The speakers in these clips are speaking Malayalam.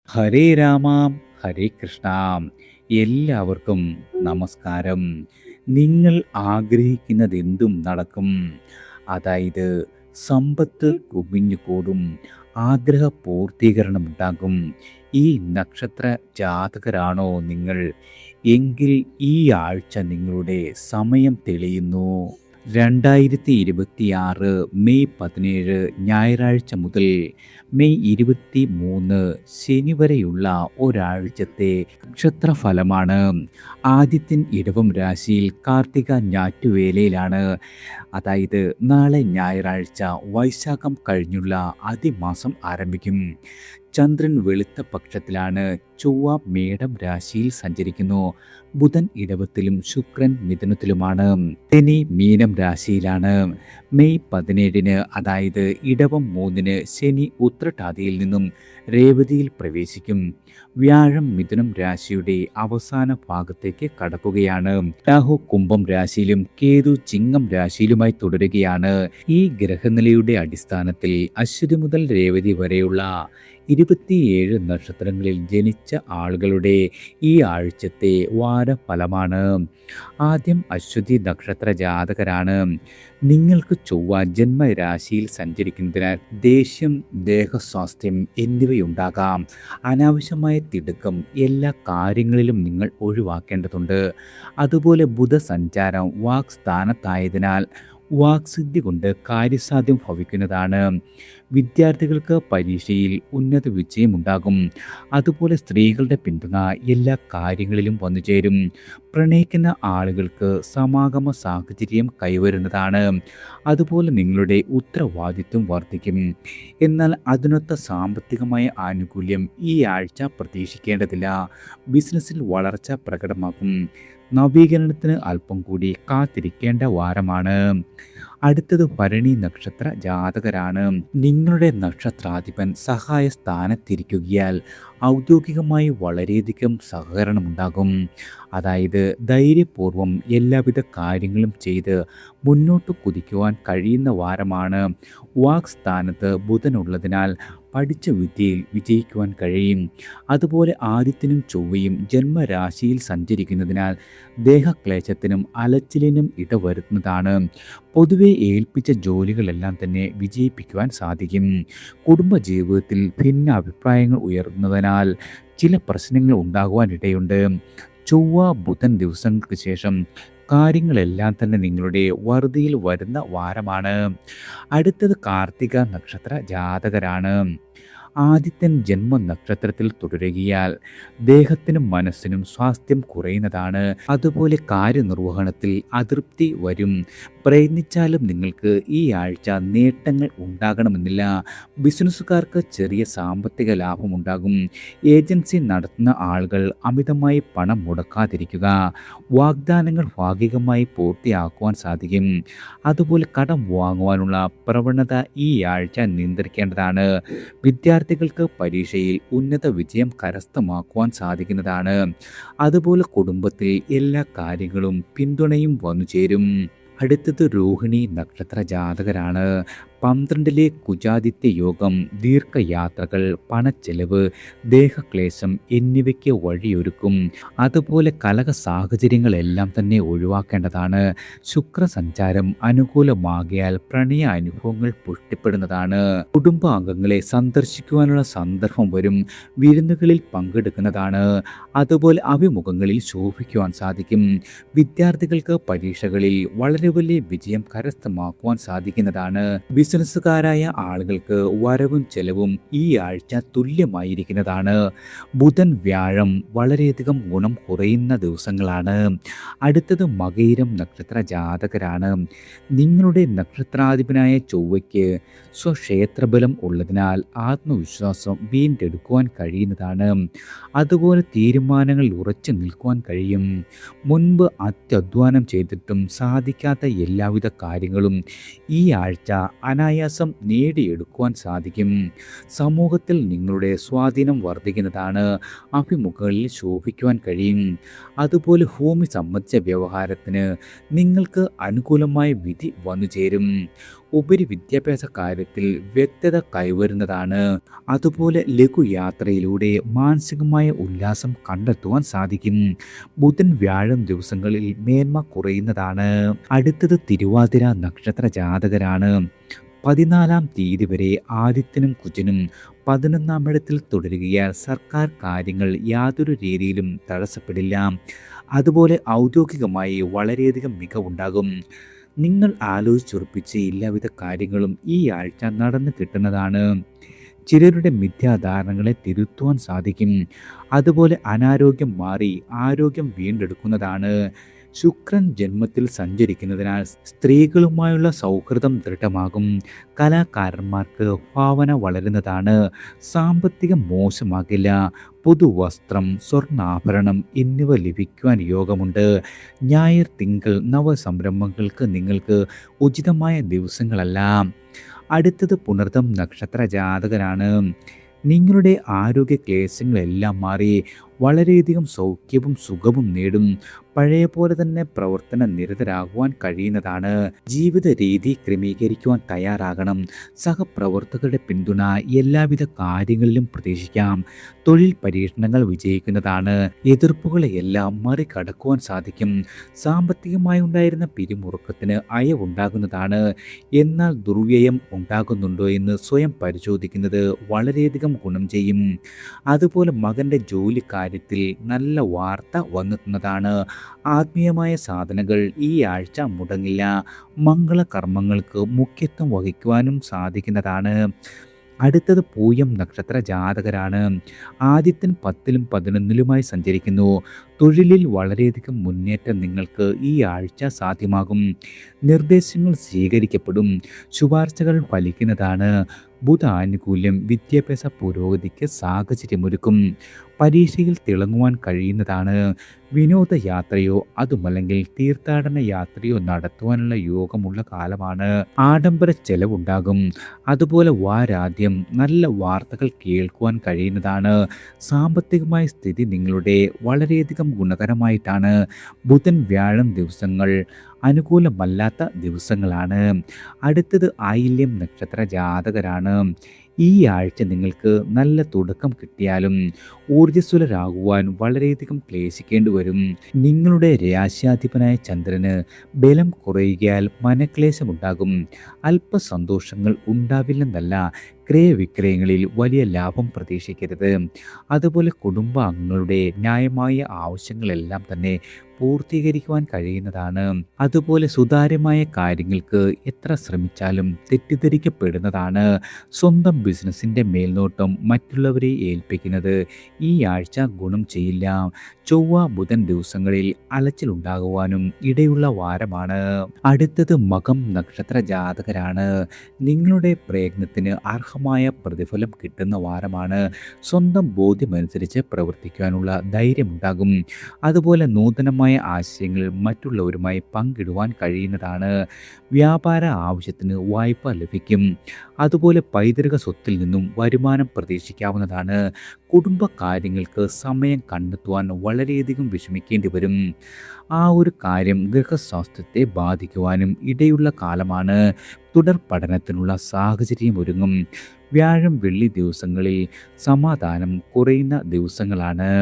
ഹരേ രാമ ഹരേ കൃഷ്ണ. എല്ലാവർക്കും നമസ്കാരം. നിങ്ങൾ ആഗ്രഹിക്കുന്നതെന്തും നടക്കും. അതായത് സമ്പത്ത് കുമിഞ്ഞുകൂടും, ആഗ്രഹ പൂർത്തീകരണം ഉണ്ടാകും. ഈ നക്ഷത്ര ജാതകരാണോ നിങ്ങൾ? എങ്കിൽ ഈ ആഴ്ച നിങ്ങളുടെ സമയം തെളിയുന്നു. 2026 മെയ് 17 ഞായറാഴ്ച മുതൽ മെയ് 23 ശനി വരെയുള്ള ഒരാഴ്ചത്തെ നക്ഷത്രഫലമാണ്. ആദിത്യൻ ഇടവം രാശിയിൽ, കാർത്തിക ഞാറ്റുവേലയിലാണ്. അതായത് നാളെ ഞായറാഴ്ച വൈശാഖം കഴിഞ്ഞുള്ള അതിമാസം ആരംഭിക്കും. ചന്ദ്രൻ വെളുത്ത പക്ഷത്തിലാണ്. ചൊവ്വ മേടം രാശിയിൽ സഞ്ചരിക്കുന്നു. ബുധൻ ഇടവത്തിലും ശുക്രൻ മിഥുനത്തിലുമാണ്. ശനി മീനം രാശിയിലാണ്. മെയ് 17 അതായത് ഇടവം 3 ശനി ഉത്രട്ടാതിയിൽ നിന്നും രേവതിയിൽ പ്രവേശിക്കും. വ്യാഴം മിഥുനം രാശിയുടെ അവസാന ഭാഗത്തേക്ക് കടക്കുകയാണ്. രാഹു കുംഭം രാശിയിലും കേതു ചിങ്ങം രാശിയിലുമായി തുടരുകയാണ്. ഈ ഗ്രഹനിലയുടെ അടിസ്ഥാനത്തിൽ അശ്വതി മുതൽ രേവതി വരെയുള്ള 27 നക്ഷത്രങ്ങളിൽ ജനിച്ച ആളുകളുടെ ഈ ആഴ്ചത്തെ വാരഫലമാണ്. ആദ്യം അശ്വതി നക്ഷത്ര ജാതകരാണ്. നിങ്ങൾക്ക് ചൊവ്വ ജന്മരാശിയിൽ സഞ്ചരിക്കുന്നതിനാൽ ദേഷ്യം, ദേഹസ്വാസ്ഥ്യം എന്നിവയുണ്ടാകാം. അനാവശ്യമായ തിടുക്കം എല്ലാ കാര്യങ്ങളിലും നിങ്ങൾ ഒഴിവാക്കേണ്ടതുണ്ട്. അതുപോലെ ബുധസഞ്ചാരം വാക്സ്ഥാനത്തായതിനാൽ വാക്സിദ്ധി കൊണ്ട് കാര്യസാധ്യം ഭവിക്കുന്നതാണ്. വിദ്യാർത്ഥികൾക്ക് പരീക്ഷയിൽ ഉന്നത വിജയമുണ്ടാകും. അതുപോലെ സ്ത്രീകളുടെ പിന്തുണ എല്ലാ കാര്യങ്ങളിലും വന്നുചേരും. പ്രണയിക്കുന്ന ആളുകൾക്ക് സമാഗമ സാഹചര്യം കൈവരുന്നതാണ്. അതുപോലെ നിങ്ങളുടെ ഉത്തരവാദിത്വം വർദ്ധിക്കും. എന്നാൽ അതിനൊത്ത സാമ്പത്തികമായ ആനുകൂല്യം ഈ ആഴ്ച പ്രതീക്ഷിക്കേണ്ടതില്ല. ബിസിനസ്സിൽ വളർച്ച പ്രകടമാക്കും. നവീകരണത്തിന് അല്പം കൂടി കാത്തിരിക്കേണ്ട വാരമാണ്. അടുത്തത് ഭരണി നക്ഷത്ര ജാതകരാണ്. നിങ്ങളുടെ നക്ഷത്രാധിപൻ സഹായ സ്ഥാനത്തിരിക്കുകയാൽ ഔദ്യോഗികമായി വളരെയധികം സഹകരണമുണ്ടാകും. അതായത് ധൈര്യപൂർവ്വം എല്ലാവിധ കാര്യങ്ങളും ചെയ്ത് മുന്നോട്ട് കുതിക്കുവാൻ കഴിയുന്ന വാരമാണ്. വാക്സ്ഥാനത്ത് ബുധനുള്ളതിനാൽ പഠിച്ച വിദ്യയിൽ വിജയിക്കുവാൻ കഴിയും. അതുപോലെ ആദിത്യനും ചൊവ്വയും ജന്മരാശിയിൽ സഞ്ചരിക്കുന്നതിനാൽ ദേഹക്ലേശത്തിനും അലച്ചിലിനും ഇടവരുന്നതാണ്. പൊതുവെ ഏൽപ്പിച്ച ജോലികളെല്ലാം തന്നെ വിജയിപ്പിക്കുവാൻ സാധിക്കും. കുടുംബജീവിതത്തിൽ ഭിന്ന അഭിപ്രായങ്ങൾ ഉയർന്നതിനാൽ ചില പ്രശ്നങ്ങൾ ഉണ്ടാകുവാനിടയുണ്ട്. ചൊവ്വ ബുധൻ ദിവസങ്ങൾക്ക് ശേഷം കാര്യങ്ങളെല്ലാം തന്നെ നിങ്ങളുടെ വറുതിയിൽ വരുന്ന വാരമാണ്. അടുത്തത് കാർത്തിക നക്ഷത്ര ജാതകരാണ്. ആദിത്യൻ ജന്മ നക്ഷത്രത്തിൽ തുടരുകയാൽ ദേഹത്തിനും മനസ്സിനും സ്വാസ്ഥ്യം കുറയുന്നതാണ്. അതുപോലെ കാര്യനിർവഹണത്തിൽ അതൃപ്തി വരും. പ്രയത്നിച്ചാലും നിങ്ങൾക്ക് ഈ ആഴ്ച നേട്ടങ്ങൾ ഉണ്ടാകണമെന്നില്ല. ബിസിനസ്സുകാർക്ക് ചെറിയ സാമ്പത്തിക ലാഭമുണ്ടാകും. ഏജൻസി നടത്തുന്ന ആളുകൾ അമിതമായി പണം മുടക്കാതിരിക്കുക. വാഗ്ദാനങ്ങൾ ഭാഗികമായി പൂർത്തിയാക്കുവാൻ സാധിക്കും. അതുപോലെ കടം വാങ്ങുവാനുള്ള പ്രവണത ഈ ആഴ്ച നിയന്ത്രിക്കേണ്ടതാണ്. വിദ്യാർത്ഥികൾക്ക് പരീക്ഷയിൽ ഉന്നത വിജയം കരസ്ഥമാക്കുവാൻ സാധിക്കുന്നതാണ്. അതുപോലെ കുടുംബത്തിൽ എല്ലാ കാര്യങ്ങളും പിന്തുണയും വന്നുചേരും. അടുത്തത് രോഹിണി നക്ഷത്ര ജാതകരാണ്. 12 കുജാതിത്യ യോഗം, ദീർഘയാത്രകൾ, പണച്ചെലവ്, ദേഹക്ലേശം എന്നിവയ്ക്ക് വഴിയൊരുക്കും. അതുപോലെ കലഹ സാഹചര്യങ്ങളെല്ലാം തന്നെ ഒഴിവാക്കേണ്ടതാണ്. ശുക്രസഞ്ചാരം അനുകൂലമാകിയാൽ പ്രണയ അനുഭവങ്ങൾ പുഷ്ടിപ്പെടുന്നതാണ്. കുടുംബാംഗങ്ങളെ സന്ദർശിക്കുവാനുള്ള സന്ദർഭം വരും. വിരുന്നുകളിൽ പങ്കെടുക്കുന്നതാണ്. അതുപോലെ അഭിമുഖങ്ങളിൽ ശോഭിക്കുവാൻ സാധിക്കും. വിദ്യാർത്ഥികൾക്ക് പരീക്ഷകളിൽ വളരെ വലിയ വിജയം കരസ്ഥമാക്കുവാൻ സാധിക്കുന്നതാണ്. ബിസിനസ്സുകാരായ ആളുകൾക്ക് വരവും ചെലവും ഈ ആഴ്ച തുല്യമായിരിക്കുന്നതാണ്. ബുധൻ വ്യാഴം വളരെയധികം ഗുണം കുറയുന്ന ദിവസങ്ങളാണ്. അടുത്തത് മകയിരം നക്ഷത്ര ജാതകരാണ്. നിങ്ങളുടെ നക്ഷത്രാധിപനായ ചൊവ്വയ്ക്ക് സ്വക്ഷേത്രബലം ഉള്ളതിനാൽ ആത്മവിശ്വാസം വീണ്ടെടുക്കുവാൻ കഴിയുന്നതാണ്. അതുപോലെ തീരുമാനങ്ങളിൽ ഉറച്ചു നിൽക്കുവാൻ കഴിയും. മുൻപ് അത്യധ്വാനം ചെയ്തിട്ടും സാധിക്കാത്ത എല്ലാവിധ കാര്യങ്ങളും ഈ ആഴ്ച അനായാസം നേടിയെടുക്കുവാൻ സാധിക്കും. സമൂഹത്തിൽ നിങ്ങളുടെ സ്വാധീനം വർദ്ധിക്കുന്നതാണ്. അഭിമുഖങ്ങളിൽ ശോഭിക്കുവാൻ കഴിയും. അതുപോലെ ഭൂമി സംബന്ധിച്ച വ്യവഹാരത്തിന് നിങ്ങൾക്ക് അനുകൂലമായ വിധി വന്നുചേരും. ഉപരിവിദ്യാഭ്യാസ കാര്യത്തിൽ വ്യക്തത കൈവരുന്നതാണ്. അതുപോലെ ലഘുയാത്രയിലൂടെ മാനസികമായ ഉല്ലാസം കണ്ടെത്തുവാൻ സാധിക്കും. ബുധൻ വ്യാഴം ദിവസങ്ങളിൽ മേന്മ കുറയുന്നതാണ്. അടുത്തത് തിരുവാതിര നക്ഷത്ര ജാതകരാണ്. 14-ാം തീയതി വരെ ആദിത്യനും കുജനും 11-ാം ഇടത്തിൽ തുടരുകയാൽ സർക്കാർ കാര്യങ്ങൾ യാതൊരു രീതിയിലും തടസ്സപ്പെടില്ല. അതുപോലെ ഔദ്യോഗികമായി വളരെയധികം മികവുണ്ടാകും. നിങ്ങൾ ആലോചിച്ചുറപ്പിച്ച എല്ലാവിധ കാര്യങ്ങളും ഈ ആഴ്ച നടന്നു കിട്ടുന്നതാണ്. ചിലരുടെ മിഥ്യാധാരണകളെ തിരുത്തുവാൻ സാധിക്കും. അതുപോലെ അനാരോഗ്യം മാറി ആരോഗ്യം വീണ്ടെടുക്കുന്നതാണ്. ശുക്രൻ ജന്മത്തിൽ സഞ്ചരിക്കുന്നതിനാൽ സ്ത്രീകളുമായുള്ള സൗഹൃദം ദൃഢമാകും. കലാകാരന്മാർക്ക് ഭാവന വളരുന്നതാണ്. സാമ്പത്തികം മോശമാകില്ല. പുതുവസ്ത്രം, സ്വർണ്ണാഭരണം എന്നിവ ലഭിക്കുവാൻ യോഗമുണ്ട്. ഞായർ, തിങ്കൾ നവസംരംഭങ്ങൾക്ക് നിങ്ങൾക്ക് ഉചിതമായ ദിവസങ്ങളല്ല. അടുത്തത് പുണർതം നക്ഷത്ര ജാതകരാണ്. നിങ്ങളുടെ ആരോഗ്യ ക്ലേശങ്ങളെല്ലാം മാറി വളരെയധികം സൗഖ്യവും സുഖവും നേടും. പഴയ പോലെ തന്നെ പ്രവർത്തന നിരതരാകുവാൻ കഴിയുന്നതാണ്. ജീവിത രീതി ക്രമീകരിക്കുവാൻ തയ്യാറാകണം. സഹപ്രവർത്തകരുടെ പിന്തുണ എല്ലാവിധ കാര്യങ്ങളിലും പ്രതീക്ഷിക്കാം. തൊഴിൽ പരീക്ഷണങ്ങൾ വിജയിക്കുന്നതാണ്. എതിർപ്പുകളെയെല്ലാം മറികടക്കുവാൻ സാധിക്കും. സാമ്പത്തികമായി ഉണ്ടായിരുന്ന പിരിമുറുക്കത്തിന് അയവുണ്ടാകുന്നതാണ്. എന്നാൽ ദുർവ്യയം ഉണ്ടാകുന്നുണ്ടോ എന്ന് സ്വയം പരിശോധിക്കുന്നത് വളരെയധികം ഗുണം ചെയ്യും. അതുപോലെ മകൻ്റെ ജോലി കാര്യത്തിൽ നല്ല വാർത്ത വന്നെത്തുന്നതാണ്. ആത്മീയമായ സാധനങ്ങൾ ഈ ആഴ്ച മുടങ്ങില്ല. മംഗളകർമ്മങ്ങൾക്ക് മുഖ്യത്വം വഹിക്കുവാനും സാധിക്കുന്നതാണ്. അടുത്തത് പൂയം നക്ഷത്ര ജാതകരാണ്. ആദിത്യൻ 10-ലും 11-ലുമായി സഞ്ചരിക്കുന്നു. തൊഴിലിൽ വളരെയധികം മുന്നേറ്റം നിങ്ങൾക്ക് ഈ ആഴ്ച സാധ്യമാകും. നിർദ്ദേശങ്ങൾ സ്വീകരിക്കപ്പെടും. ശുപാർശകൾ ഫലിക്കുന്നതാണ്. ബുധാനുകൂല്യം വിദ്യാഭ്യാസ പുരോഗതിക്ക് സാഹചര്യമൊരുക്കും. പരീക്ഷയിൽ തിളങ്ങുവാൻ കഴിയുന്നതാണ്. വിനോദയാത്രയോ അതുമല്ലെങ്കിൽ തീർത്ഥാടന യാത്രയോ നടത്തുവാനുള്ള യോഗമുള്ള കാലമാണ്. ആഡംബര ചെലവുണ്ടാകും. അതുപോലെ വാരാദ്യം നല്ല വാർത്തകൾ കേൾക്കുവാൻ കഴിയുന്നതാണ്. സാമ്പത്തികമായ സ്ഥിതി നിങ്ങളുടെ വളരെയധികം ഗുണകരമായിട്ടാണ്. ബുധൻ വ്യാഴം ദിവസങ്ങൾ അനുകൂലമല്ലാത്ത ദിവസങ്ങളാണ്. അടുത്തത് ആയില്യം നക്ഷത്ര ജാതകരാണ്. ഈ ആഴ്ച നിങ്ങൾക്ക് നല്ല തുടക്കം കിട്ടിയാലും ഊർജ്ജസ്വലരാകുവാൻ വളരെയധികം ക്ലേശിക്കേണ്ടി വരും. നിങ്ങളുടെ രാശ്യാധിപനായ ചന്ദ്രന് ബലം കുറയുകയാൽ മനക്ലേശമുണ്ടാകും. അല്പസന്തോഷങ്ങൾ ഉണ്ടാവില്ലെന്നല്ല, ക്രയവിക്രയങ്ങളിൽ വലിയ ലാഭം പ്രതീക്ഷിക്കരുത്. അതുപോലെ കുടുംബാംഗങ്ങളുടെ ന്യായമായ ആവശ്യങ്ങളെല്ലാം തന്നെ പൂർത്തീകരിക്കുവാൻ കഴിയുന്നതാണ്. അതുപോലെ സുതാര്യമായ കാര്യങ്ങൾക്ക് എത്ര ശ്രമിച്ചാലും തെറ്റിദ്ധരിക്കപ്പെടുന്നതാണ്. സ്വന്തം ബിസിനസ്സിൻ്റെ മേൽനോട്ടം മറ്റുള്ളവരെ ഏൽപ്പിക്കുന്നത് ഈ ആഴ്ച ഗുണം ചെയ്യില്ല. ചൊവ്വ ബുധൻ ദിവസങ്ങളിൽ അലച്ചിലുണ്ടാകുവാനും ഇടയുള്ള വാരമാണ്. അടുത്തത് മകം നക്ഷത്ര ജാതകരാണ്. നിങ്ങളുടെ പ്രയത്നത്തിന് അർഹമായ പ്രതിഫലം കിട്ടുന്ന വാരമാണ്. സ്വന്തം ബോധ്യമനുസരിച്ച് പ്രവർത്തിക്കാനുള്ള ധൈര്യമുണ്ടാകും. അതുപോലെ നൂതനമായ ആശയങ്ങൾ മറ്റുള്ളവരുമായി പങ്കിടുവാൻ കഴിയുന്നതാണ്. വ്യാപാര ആവശ്യത്തിന് വായ്പ ലഭിക്കും. അതുപോലെ പൈതൃക സ്വത്തിൽ നിന്നും വരുമാനം പ്രതീക്ഷിക്കാവുന്നതാണ്. കുടുംബകാര്യങ്ങൾക്ക് സമയം കണ്ടെത്തുവാൻ വളരെയധികം വിഷമിക്കേണ്ടി വരും. ആ ഒരു കാര്യം ഗൃഹസ്വാസ്ഥ്യത്തെ ബാധിക്കുവാനും ഇടയുള്ള കാലമാണ്. തുടർ പഠനത്തിനുള്ള സാഹചര്യം ഒരുങ്ങും. വ്യാഴം വെള്ളി ദിവസങ്ങളിൽ സമാധാനം കുറയുന്ന ദിവസങ്ങളാണ്.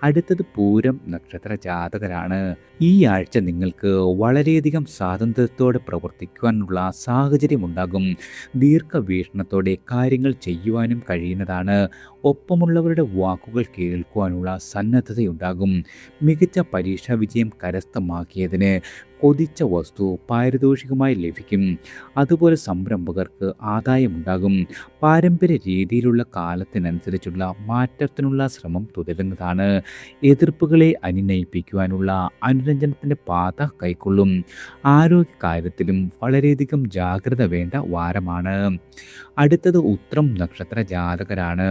അടുത്തത് പൂരം നക്ഷത്ര ജാതകരാണ്. ഈ ആഴ്ച നിങ്ങൾക്ക് വളരെയധികം സ്വാതന്ത്ര്യത്തോടെ പ്രവർത്തിക്കുവാനുള്ള സാഹചര്യമുണ്ടാകും. ദീർഘവീക്ഷണത്തോടെ കാര്യങ്ങൾ ചെയ്യുവാനും കഴിയുന്നതാണ്. ഒപ്പമുള്ളവരുടെ വാക്കുകൾ കേൾക്കുവാനുള്ള സന്നദ്ധതയുണ്ടാകും. മികച്ച പരീക്ഷാ വിജയം കരസ്ഥമാക്കിയതിന് കൊതിച്ച വസ്തു പാരിതോഷികമായി ലഭിക്കും. അതുപോലെ സംരംഭകർക്ക് ആദായമുണ്ടാകും. പാരമ്പര്യ രീതിയിലുള്ള കാലത്തിനനുസരിച്ചുള്ള മാറ്റത്തിനുള്ള ശ്രമം തുടരുന്നതാണ്. എതിർപ്പുകളെ അനുനയിപ്പിക്കുവാനുള്ള അനുരഞ്ജനത്തിൻ്റെ പാത കൈക്കൊള്ളും. ആരോഗ്യകാര്യത്തിലും വളരെയധികം ജാഗ്രത വേണ്ട വാരമാണ്. അടുത്തത് ഉത്രം നക്ഷത്ര ജാതകരാണ്.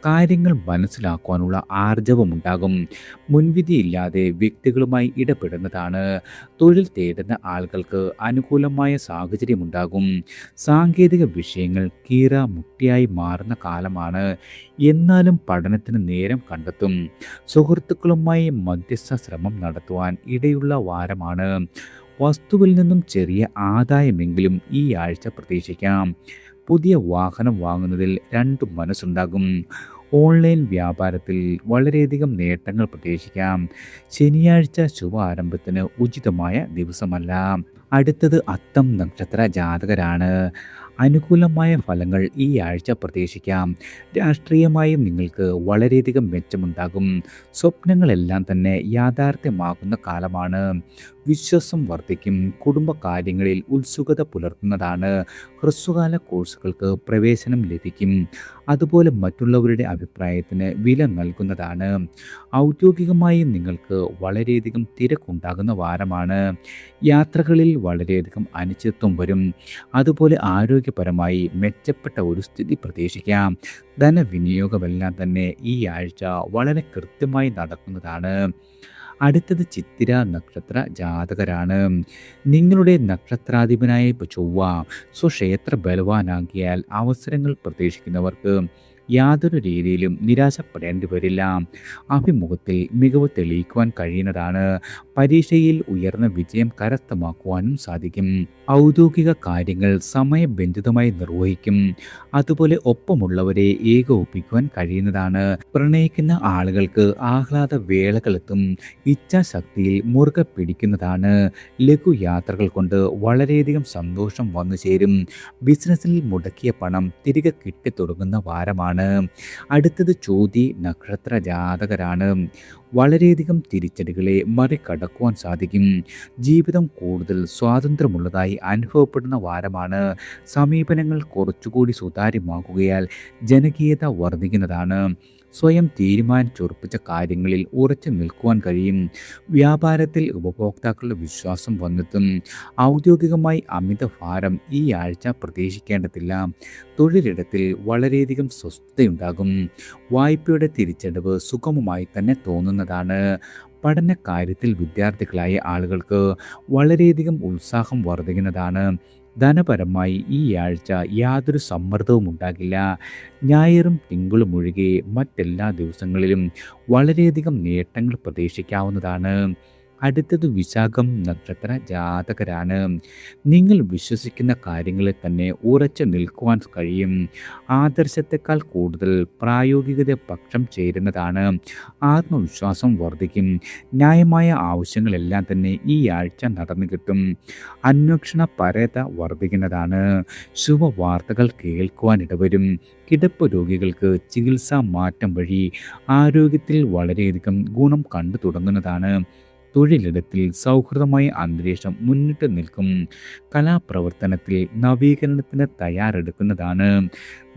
കാര്യങ്ങൾ മനസ്സിലാക്കുവാനുള്ള ആർജവമുണ്ടാകും. മുൻവിധിയില്ലാതെ വ്യക്തികളുമായി ഇടപെടുന്നതാണ്. തൊഴിൽ തേടുന്ന ആളുകൾക്ക് അനുകൂലമായ സാഹചര്യമുണ്ടാകും. സാങ്കേതിക വിഷയങ്ങൾ കീറ മുട്ടിയായി മാറുന്ന കാലമാണ്. എന്നാലും പഠനത്തിന് നേരം കണ്ടെത്തും. സുഹൃത്തുക്കളുമായി മധ്യസ്ഥ ശ്രമം നടത്തുവാൻ ഇടയുള്ള വാരമാണ്. വസ്തുവിൽ നിന്നും ചെറിയ ആദായമെങ്കിലും ഈ ആഴ്ച പ്രതീക്ഷിക്കാം. പുതിയ വാഹനം വാങ്ങുന്നതിൽ രണ്ടും മനസ്സുണ്ടാകും. ഓൺലൈൻ വ്യാപാരത്തിൽ വളരെയധികം നേട്ടങ്ങൾ പ്രതീക്ഷിക്കാം. ശനിയാഴ്ച ശുഭ ആരംഭത്തിന് ഉചിതമായ ദിവസമല്ല. അടുത്തത് അത്തം നക്ഷത്ര ജാതകരാണ്. അനുകൂലമായ ഫലങ്ങൾ ഈ ആഴ്ച പ്രതീക്ഷിക്കാം. രാഷ്ട്രീയമായും നിങ്ങൾക്ക് വളരെയധികം മെച്ചമുണ്ടാകും. സ്വപ്നങ്ങളെല്ലാം തന്നെ യാഥാർത്ഥ്യമാകുന്ന കാലമാണ്. വിശ്വാസം വർദ്ധിക്കും. കുടുംബകാര്യങ്ങളിൽ ഉത്സുകത പുലർത്തുന്നതാണ്. ഹ്രസ്വകാല കോഴ്സുകൾക്ക് പ്രവേശനം ലഭിക്കും. അതുപോലെ മറ്റുള്ളവരുടെ അഭിപ്രായത്തിന് വില നൽകുന്നതാണ്. ഔദ്യോഗികമായി നിങ്ങൾക്ക് വളരെയധികം തിരക്കുണ്ടാകുന്ന വാരമാണ്. യാത്രകളിൽ വളരെയധികം അനിശ്ചിതത്വം വരും. അതുപോലെ ആരോഗ്യപരമായി മെച്ചപ്പെട്ട ഒരു സ്ഥിതി പ്രതീക്ഷിക്കാം. ധനവിനിയോഗമെല്ലാം തന്നെ ഈ ആഴ്ച വളരെ കൃത്യമായി നടക്കുന്നതാണ്. അടുത്തത് ചിത്തിര നക്ഷത്ര ജാതകരാണ്. നിങ്ങളുടെ നക്ഷത്രാധിപനായ ചൊവ്വ സ്വക്ഷേത്ര ബലവാനാകിയാൽ അവസരങ്ങൾ പ്രതീക്ഷിക്കുന്നവർക്ക് യാതൊരു രീതിയിലും നിരാശപ്പെടേണ്ടി വരില്ല. അഭിമുഖത്തിൽ മികവ് തെളിയിക്കുവാൻ കഴിയുന്നതാണ്. പരീക്ഷയിൽ ഉയർന്ന വിജയം കരസ്ഥമാക്കുവാനും സാധിക്കും. ഔദ്യോഗിക കാര്യങ്ങൾ സമയബന്ധിതമായി നിർവഹിക്കും. അതുപോലെ ഒപ്പമുള്ളവരെ ഏകോപിപ്പിക്കുവാൻ കഴിയുന്നതാണ്. പ്രണയിക്കുന്ന ആളുകൾക്ക് ആഹ്ലാദ വേളകളെത്തും. ഇച്ഛാശക്തിയിൽ മുറുകെ പിടിക്കുന്നതാണ്. ലഘുയാത്രകൾ കൊണ്ട് വളരെയധികം സന്തോഷം വന്നു ചേരും. ബിസിനസ്സിൽ മുടക്കിയ പണം തിരികെ കിട്ടിത്തുടങ്ങുന്ന വാരമാണ്. അടുത്തത് ചോതി നക്ഷത്ര ജാതകരാണ്. വളരെയധികം തിരിച്ചടികളെ മറികടക്കുവാൻ സാധിക്കും. ജീവിതം കൂടുതൽ സ്വാതന്ത്ര്യമുള്ളതായി അനുഭവപ്പെടുന്ന വാരമാണ്. സമീപനങ്ങൾ കുറച്ചുകൂടി സുതാര്യമാക്കുകയാൽ ജനകീയത വർദ്ധിക്കുന്നതാണ്. സ്വയം തീരുമാനിച്ചുറപ്പിച്ച കാര്യങ്ങളിൽ ഉറച്ചു നിൽക്കുവാൻ കഴിയും. വ്യാപാരത്തിൽ ഉപഭോക്താക്കളുടെ വിശ്വാസം വന്നെത്തും. ഔദ്യോഗികമായി അമിത ഭാരം ഈ ആഴ്ച പ്രതീക്ഷിക്കേണ്ടതില്ല. തൊഴിലിടത്തിൽ വളരെയധികം സ്വസ്ഥതയുണ്ടാകും. വായ്പയുടെ തിരിച്ചടവ് സുഗമമായി തന്നെ തോന്നുന്നതാണ്. പഠനകാര്യത്തിൽ വിദ്യാർത്ഥികളായ ആളുകൾക്ക് വളരെയധികം ഉത്സാഹം വർദ്ധിക്കുന്നതാണ്. ധനപരമായി ഈ ആഴ്ച യാതൊരു സമ്മർദ്ദവും ഉണ്ടാകില്ല. ഞായറും തിങ്കളും ഒഴികെ മറ്റെല്ലാ ദിവസങ്ങളിലും വളരെയധികം നേട്ടങ്ങൾ പ്രതീക്ഷിക്കാവുന്നതാണ്. അടുത്തത് വിശാഖം നക്ഷത്ര ജാതകരാണ്. നിങ്ങൾ വിശ്വസിക്കുന്ന കാര്യങ്ങളിൽ തന്നെ ഉറച്ചു നിൽക്കുവാൻ കഴിയും. ആദർശത്തെക്കാൾ കൂടുതൽ പ്രായോഗികത പക്ഷം ചേരുന്നതാണ്. ആത്മവിശ്വാസം വർദ്ധിക്കും. ന്യായമായ ആവശ്യങ്ങളെല്ലാം തന്നെ ഈ ആഴ്ച നടന്നു കിട്ടും. അന്വേഷണ പരത വർദ്ധിക്കുന്നതാണ്. ശുഭവാർത്തകൾ കേൾക്കുവാൻ ഇടവരും. കിടപ്പ് രോഗികൾക്ക് ചികിത്സാ മാറ്റം വഴി ആരോഗ്യത്തിൽ വളരെയധികം ഗുണം കണ്ടു തുടങ്ങുന്നതാണ്. തൊഴിലിടത്തിൽ സൗഹൃദമായ അന്തരീക്ഷം മുന്നിട്ട് നിൽക്കും. കലാപ്രവർത്തനത്തിൽ നവീകരണത്തിന് തയ്യാറെടുക്കുന്നതാണ്.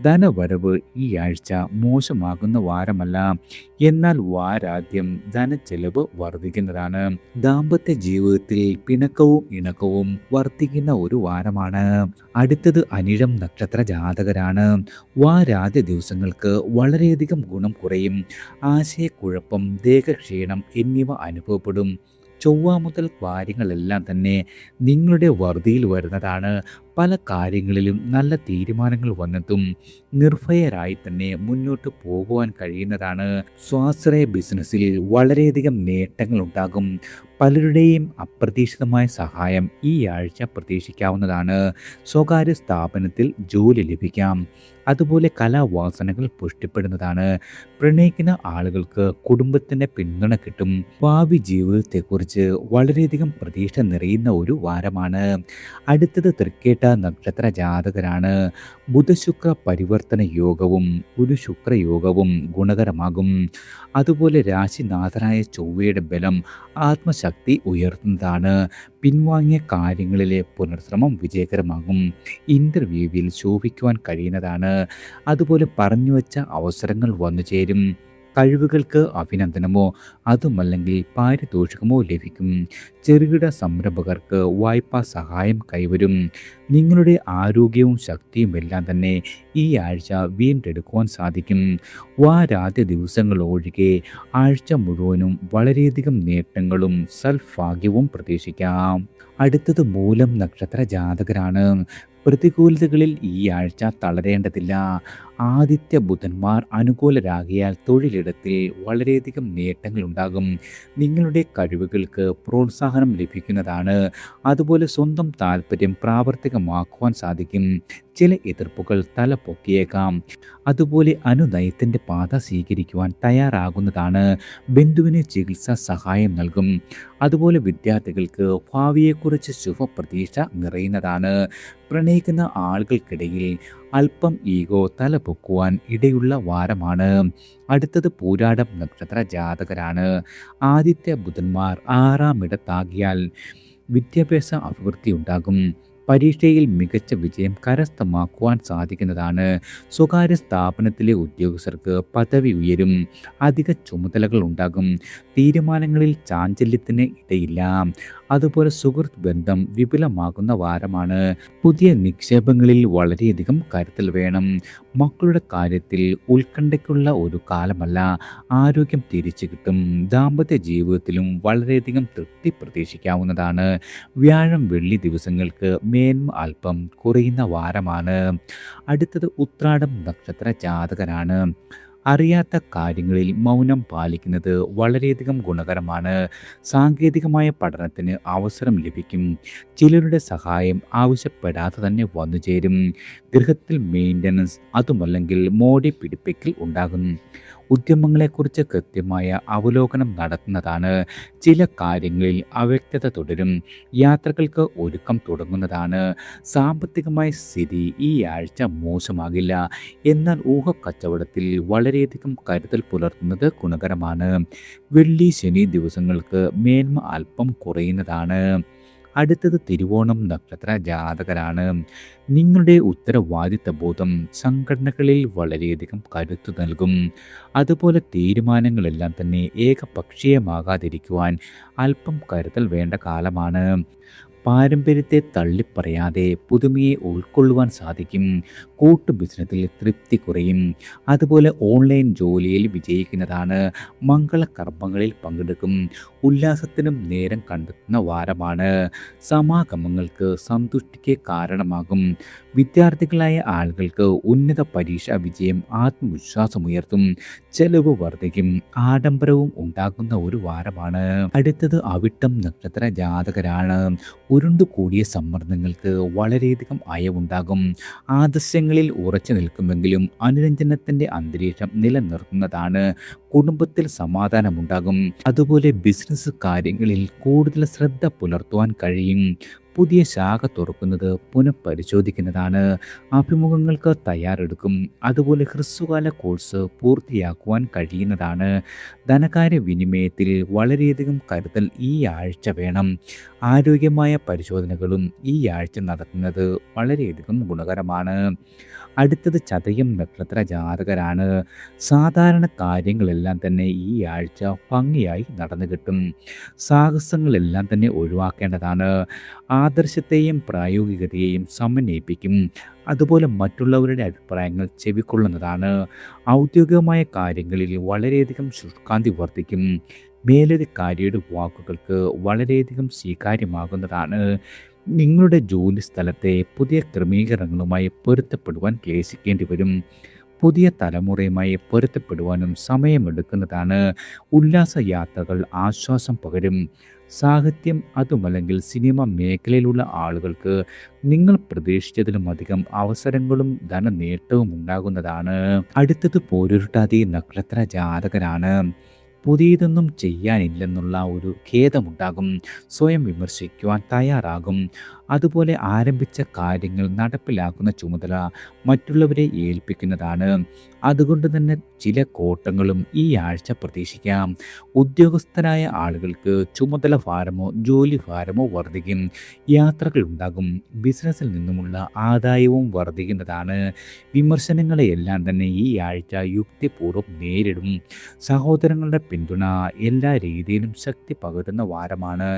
ധനവരവ് ഈ ആഴ്ച മോശമാകുന്ന വാരമല്ല. എന്നാൽ വാരാദ്യം ധനച്ചെലവ് വർദ്ധിക്കുന്നതാണ്. ദാമ്പത്യ ജീവിതത്തിൽ പിണക്കവും ഇണക്കവും വർദ്ധിക്കുന്ന ഒരു വാരമാണ്. അടുത്തത് അനിഴം നക്ഷത്ര ജാതകരാണ്. വാരാദ്യ ദിവസങ്ങൾക്ക് വളരെയധികം ഗുണം കുറയും. ആശയക്കുഴപ്പം, ദേഹക്ഷീണം എന്നിവ അനുഭവപ്പെടും. ചൊവ്വ മുതൽ കാര്യങ്ങളെല്ലാം തന്നെ നിങ്ങളുടെ വറുതിയിൽ വരുന്നതാണ്. പല കാര്യങ്ങളിലും നല്ല തീരുമാനങ്ങൾ വന്നെത്തും. നിർഭയരായി തന്നെ മുന്നോട്ട് പോകുവാൻ കഴിയുന്നതാണ്. സ്വാശ്രയ ബിസിനസ്സിൽ വളരെയധികം നേട്ടങ്ങൾ ഉണ്ടാകും. പലരുടെയും അപ്രതീക്ഷിതമായ സഹായം ഈ ആഴ്ച പ്രതീക്ഷിക്കാവുന്നതാണ്. സ്വകാര്യ സ്ഥാപനത്തിൽ ജോലി ലഭിക്കാം. അതുപോലെ കലാവാസനകൾ പുഷ്ടിപ്പെടുന്നതാണ്. പ്രണയിക്കുന്ന ആളുകൾക്ക് കുടുംബത്തിൻ്റെ പിന്തുണ കിട്ടും. ഭാവി ജീവിതത്തെക്കുറിച്ച് വളരെയധികം പ്രതീക്ഷ നിറയുന്ന ഒരു വാരമാണ്. അടുത്തത് തൃക്കേട്ട നക്ഷത്ര ജാതകരാണ്. ബുധശുക്ര പരിവർത്തന യോഗവും ഒരു ശുക്രയോഗവും ഗുണകരമാകും. അതുപോലെ രാശിനാഥനായ ചൊവ്വയുടെ ബലം ആത്മശക്തി ഉയർത്തുന്നതാണ്. പിൻവാങ്ങിയ കാര്യങ്ങളിലെ പുനർശ്രമം വിജയകരമാകും. ഇൻ്റർവ്യൂവിൽ ശോഭിക്കുവാൻ കഴിയുന്നതാണ്. അതുപോലെ പറഞ്ഞുവച്ച അവസരങ്ങൾ വന്നു ചേരും. കഴിവുകൾക്ക് അഭിനന്ദനമോ അതുമല്ലെങ്കിൽ പാരിതോഷികമോ ലഭിക്കും. ചെറുകിട സംരംഭകർക്ക് വായ്പാ സഹായം കൈവരും. നിങ്ങളുടെ ആരോഗ്യവും ശക്തിയും എല്ലാം തന്നെ ഈ ആഴ്ച വീണ്ടെടുക്കുവാൻ സാധിക്കും. വാരാദ്യ ദിവസങ്ങൾ ഒഴികെ ആഴ്ച മുഴുവനും വളരെയധികം നേട്ടങ്ങളും സൽഭാഗ്യവും പ്രതീക്ഷിക്കാം. അടുത്തത് മൂലം നക്ഷത്ര ജാതകരാണ്. പ്രതികൂലതകളിൽ ഈ ആഴ്ച തളരേണ്ടതില്ല. ആദിത്യ ബുധന്മാർ അനുകൂലരാകിയാൽ തൊഴിലിടത്തിൽ വളരെയധികം നേട്ടങ്ങളുണ്ടാകും. നിങ്ങളുടെ കഴിവുകൾക്ക് പ്രോത്സാഹനം ലഭിക്കുന്നതാണ്. അതുപോലെ സ്വന്തം താല്പര്യം പ്രാവർത്തികമാക്കുവാൻ സാധിക്കും. ചില എതിർപ്പുകൾ തല പൊക്കിയേക്കാം. അതുപോലെ അനുനയത്തിൻ്റെ പാത സ്വീകരിക്കുവാൻ തയ്യാറാകുന്നതാണ്. ബന്ധുവിന് ചികിത്സാ സഹായം നൽകും. അതുപോലെ വിദ്യാർത്ഥികൾക്ക് ഭാവിയെക്കുറിച്ച് ശുഭപ്രതീക്ഷ നിറയുന്നതാണ്. പ്രണയിക്കുന്ന ആളുകൾക്കിടയിൽ അല്പം ഈഗോ തലപൊക്കുവാൻ ഇടയുള്ള വാരമാണ്. അടുത്തത് പൂരാടം നക്ഷത്ര ജാതകരാണ്. ആദിത്യ ബുധന്മാർ 6ാം ഇടത്താകിയാൽ വിദ്യാഭ്യാസ അഭിവൃദ്ധി ഉണ്ടാകും. പരീക്ഷയിൽ മികച്ച വിജയം കരസ്ഥമാക്കുവാൻ സാധിക്കുന്നതാണ്. സ്വകാര്യ സ്ഥാപനത്തിലെ ഉദ്യോഗസ്ഥർക്ക് പദവി ഉയരും. അധിക ചുമതലകൾ ഉണ്ടാകും. തീരുമാനങ്ങളിൽ ചാഞ്ചല്യത്തിന് ഇടയില്ല. അതുപോലെ സുഹൃത്ത് ബന്ധം വിപുലമാകുന്ന വാരമാണ്. പുതിയ നിക്ഷേപങ്ങളിൽ വളരെയധികം കരുതൽ വേണം. മക്കളുടെ കാര്യത്തിൽ ഉത്കണ്ഠയ്ക്കുള്ള ഒരു കാലമല്ല. ആരോഗ്യം തിരിച്ചു കിട്ടും. ദാമ്പത്യ ജീവിതത്തിലും വളരെയധികം തൃപ്തി പ്രതീക്ഷിക്കാവുന്നതാണ്. വ്യാഴം വെള്ളി ദിവസങ്ങൾക്ക് മേന്മ അല്പം കുറയുന്ന വാരമാണ്. അടുത്തത് ഉത്രാടം നക്ഷത്ര ജാതകരാണ്. അറിയാത്ത കാര്യങ്ങളിൽ മൗനം പാലിക്കുന്നത് വളരെയധികം ഗുണകരമാണ്. സാങ്കേതികമായ പഠനത്തിന് അവസരം ലഭിക്കും. ചിലരുടെ സഹായം ആവശ്യപ്പെടാതെ തന്നെ വന്നു ചേരും. ഗൃഹത്തിൽ മെയിൻ്റനൻസ് അതുമല്ലെങ്കിൽ മോടി പിടിപ്പിക്കൽ ഉണ്ടാകും. ഉദ്യമങ്ങളെക്കുറിച്ച് കൃത്യമായ അവലോകനം നടത്തുന്നതാണ്. ചില കാര്യങ്ങളിൽ അവ്യക്തത തുടരും. യാത്രകൾക്ക് ഒരുക്കം തുടങ്ങുന്നതാണ്. സാമ്പത്തികമായ സ്ഥിതി ഈ ആഴ്ച മോശമാകില്ല. എന്നാൽ ഊഹക്കച്ചവടത്തിൽ വളരെയധികം കരുതൽ പുലർത്തുന്നത് ഗുണകരമാണ്. വെള്ളി ശനി ദിവസങ്ങൾക്ക് മേന്മ അല്പം കുറയുന്നതാണ്. അടുത്തത് തിരുവോണം നക്ഷത്ര ജാതകരാണ്. നിങ്ങളുടെ ഉത്തരവാദിത്ത ബോധം സംഘടനകളിൽ വളരെയധികം കരുത്തു നൽകും. അതുപോലെ തീരുമാനങ്ങളെല്ലാം തന്നെ ഏകപക്ഷീയമാകാതിരിക്കുവാൻ അല്പം കരുതൽ വേണ്ട കാലമാണ്. പാരമ്പര്യത്തെ തള്ളിപ്പറയാതെ പുതുമയെ ഉൾക്കൊള്ളുവാൻ സാധിക്കും. കൂട്ടു ബിസിനസ്സിൽ തൃപ്തി കുറയും. അതുപോലെ ഓൺലൈൻ ജോലിയിൽ വിജയിക്കുന്നതാണ്. മംഗളകർമ്മങ്ങളിൽ പങ്കെടുക്കും. ഉല്ലാസത്തിനും നേരം കണ്ടെത്തുന്ന വാരമാണ്. സമാഗമങ്ങൾക്ക് സന്തുഷ്ടിക്ക് കാരണമാകും. വിദ്യാർത്ഥികളായ ആളുകൾക്ക് ഉന്നത പരീക്ഷാ വിജയം ആത്മവിശ്വാസമുയർത്തും. ചെലവ് വർദ്ധിക്കും. ആഡംബരവും ഉണ്ടാകുന്ന ഒരു വാരമാണ്. അടുത്തത് അവിട്ടം നക്ഷത്ര ജാതകരാണ്. ഉരുണ്ടുകൂടിയ സമ്മർദ്ദങ്ങൾക്ക് വളരെയധികം അയവുണ്ടാകും. ആദർശങ്ങളിൽ ഉറച്ചു നിൽക്കുമെങ്കിലും അനുരഞ്ജനത്തിൻ്റെ അന്തരീക്ഷം നിലനിർത്തുന്നതാണ്. കുടുംബത്തിൽ സമാധാനമുണ്ടാകും. അതുപോലെ ബിസിനസ് കാര്യങ്ങളിൽ കൂടുതൽ ശ്രദ്ധ പുലർത്തുവാൻ കഴിയും. പുതിയ ശാഖ തുറക്കുന്നത് പുനഃപരിശോധിക്കുന്നതാണ്. അഭിമുഖങ്ങൾക്ക് തയ്യാറെടുക്കും. അതുപോലെ ഹ്രസ്വകാല കോഴ്സ് പൂർത്തിയാക്കുവാൻ കഴിയുന്നതാണ്. ധനകാര്യ വിനിമയത്തിൽ വളരെയധികം കരുതൽ ഈ ആഴ്ച വേണം. ആരോഗ്യമായ പരിശോധനകളും ഈ ആഴ്ച നടത്തുന്നത് വളരെയധികം ഗുണകരമാണ്. അടുത്തത് ചതയം നക്ഷത്ര ജാതകരാണ്. സാധാരണ കാര്യങ്ങളെല്ലാം തന്നെ ഈ ആഴ്ച ഭംഗിയായി നടന്നു കിട്ടും. സാഹസങ്ങളെല്ലാം തന്നെ ഒഴിവാക്കേണ്ടതാണ്. ആദർശത്തെയും പ്രായോഗികതയെയും സമന്വയിപ്പിക്കും. അതുപോലെ മറ്റുള്ളവരുടെ അഭിപ്രായങ്ങൾ ചെവിക്കൊള്ളുന്നതാണ്. ഔദ്യോഗികമായ കാര്യങ്ങളിൽ വളരെയധികം ശുഷ്കാന്തി വർദ്ധിക്കും. മേലധികാരിയുടെ വാക്കുകൾക്ക് വളരെയധികം സ്വീകാര്യമാകുന്നതാണ്. നിങ്ങളുടെ ജോലി സ്ഥലത്തെ പുതിയ ക്രമീകരണങ്ങളുമായി പൊരുത്തപ്പെടുവാൻ ക്ലേശിക്കേണ്ടി വരും. പുതിയ തലമുറയുമായി പൊരുത്തപ്പെടുവാനും സമയമെടുക്കുന്നതാണ്. ഉല്ലാസയാത്രകൾ ആശ്വാസം പകരും. സാഹിത്യം അതുമല്ലെങ്കിൽ സിനിമ മേഖലയിലുള്ള ആളുകൾക്ക് നിങ്ങൾ പ്രതീക്ഷിച്ചതിലും അധികം അവസരങ്ങളും ധനനേട്ടവും ഉണ്ടാകുന്നതാണ്. അടുത്തത് പോരുരുട്ടാതി നക്ഷത്ര ജാതകരാണ്. പുതിയതൊന്നും ചെയ്യാനില്ലെന്നുള്ള ഒരു ഖേദമുണ്ടാകും. സ്വയം വിമർശിക്കുവാൻ തയ്യാറാകും. അതുപോലെ ആരംഭിച്ച കാര്യങ്ങൾ നടപ്പിലാക്കുന്ന ചുമതല മറ്റുള്ളവരെ ഏൽപ്പിക്കുന്നതാണ്. അതുകൊണ്ട് തന്നെ ചില കോട്ടങ്ങളും ഈ ആഴ്ച പ്രതീക്ഷിക്കാം. ഉദ്യോഗസ്ഥരായ ആളുകൾക്ക് ചുമതല ഭാരമോ ജോലി ഭാരമോ വർദ്ധിക്കും. യാത്രകൾ ഉണ്ടാകും. ബിസിനസ്സിൽ നിന്നുമുള്ള ആദായവും വർദ്ധിക്കുന്നതാണ്. വിമർശനങ്ങളെയെല്ലാം തന്നെ ഈ ആഴ്ച യുക്തിപൂർവ്വം നേരിടും. സഹോദരങ്ങളുടെ പിന്തുണ എല്ലാ രീതിയിലും ശക്തി പകരുന്ന വാരമാണ്.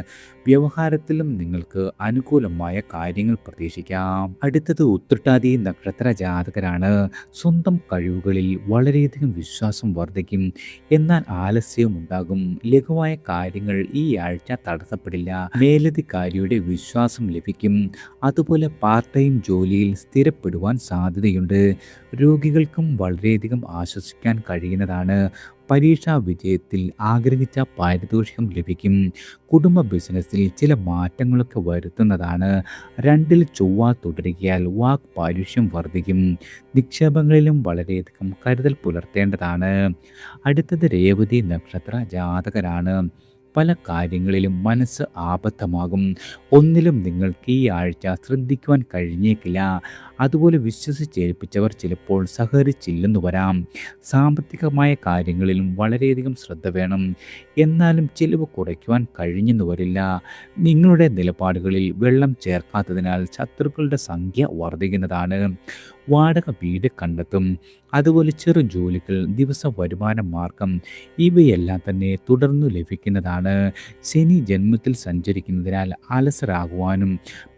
വ്യവഹാരത്തിലും നിങ്ങൾക്ക് അനുകൂലമായ കാര്യങ്ങൾ പ്രതീക്ഷിക്കാം. അടുത്തത് ഉത്രട്ടാതി നക്ഷത്ര ജാതകരാണ്. സ്വന്തം കഴിവുകളിൽ വളരെയധികം വിശ്വാസം വർദ്ധിക്കും. എന്നാൽ ആലസ്യവും ഉണ്ടാകും. ലഘുവായ കാര്യങ്ങൾ ഈ ആഴ്ച തടസ്സപ്പെടില്ല. മേലധികാരിയുടെ വിശ്വാസം ലഭിക്കും. അതുപോലെ പാർട്ട് ടൈം ജോലിയിൽ സ്ഥിരപ്പെടുവാൻ സാധ്യതയുണ്ട്. രോഗികൾക്കും വളരെയധികം ആശ്വസിക്കാൻ കഴിയുന്നതാണ്. പരീക്ഷാ വിജയത്തിൽ ആഗ്രഹിച്ച പാരിതോഷികം ലഭിക്കും. കുടുംബ ബിസിനസ്സിൽ ചില മാറ്റങ്ങളൊക്കെ വരുത്തുന്നതാണ്. 2-ൽ ചൊവ്വ തുടരുകയാൽ വാക് പാരുഷ്യം വർദ്ധിക്കും. നിക്ഷേപങ്ങളിലും വളരെയധികം കരുതൽ പുലർത്തേണ്ടതാണ്. അടുത്തത് രേവതി നക്ഷത്ര ജാതകരാണ്. പല കാര്യങ്ങളിലും മനസ്സ് ആബദ്ധമാകും. ഒന്നിലും നിങ്ങൾക്ക് ഈ ആഴ്ച ശ്രദ്ധിക്കുവാൻ കഴിഞ്ഞേക്കില്ല. അതുപോലെ വിശ്വസിച്ചേൽപ്പിച്ചവർ ചിലപ്പോൾ സഹകരിച്ചില്ലെന്ന് വരാം. സാമ്പത്തികമായ കാര്യങ്ങളിലും വളരെയധികം ശ്രദ്ധ വേണം. എന്നാലും ചിലവ് കുറയ്ക്കുവാൻ കഴിഞ്ഞെന്ന് വരില്ല. നിങ്ങളുടെ നിലപാടുകളിൽ വെള്ളം ചേർക്കാത്തതിനാൽ ശത്രുക്കളുടെ സംഖ്യ വർദ്ധിക്കുന്നതാണ്. വാടക വീട് കണ്ടെത്തും. അതുപോലെ ചെറു ജോലികൾ, ദിവസ വരുമാന മാർഗം ഇവയെല്ലാം തന്നെ തുടർന്നു ലഭിക്കുന്നതാണ്. ശനി ജന്മത്തിൽ സഞ്ചരിക്കുന്നതിനാൽ അലസരാകുവാനും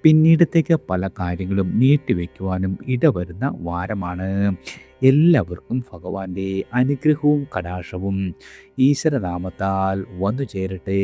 പിന്നീടത്തേക്ക് പല കാര്യങ്ങളും നീട്ടിവെക്കുവാനും ഇടവരുന്ന വാരമാണ്. എല്ലാവർക്കും ഭഗവാന്റെ അനുഗ്രഹവും കടാക്ഷവും ഈശ്വരനാമത്താൽ വന്നു ചേരട്ടെ.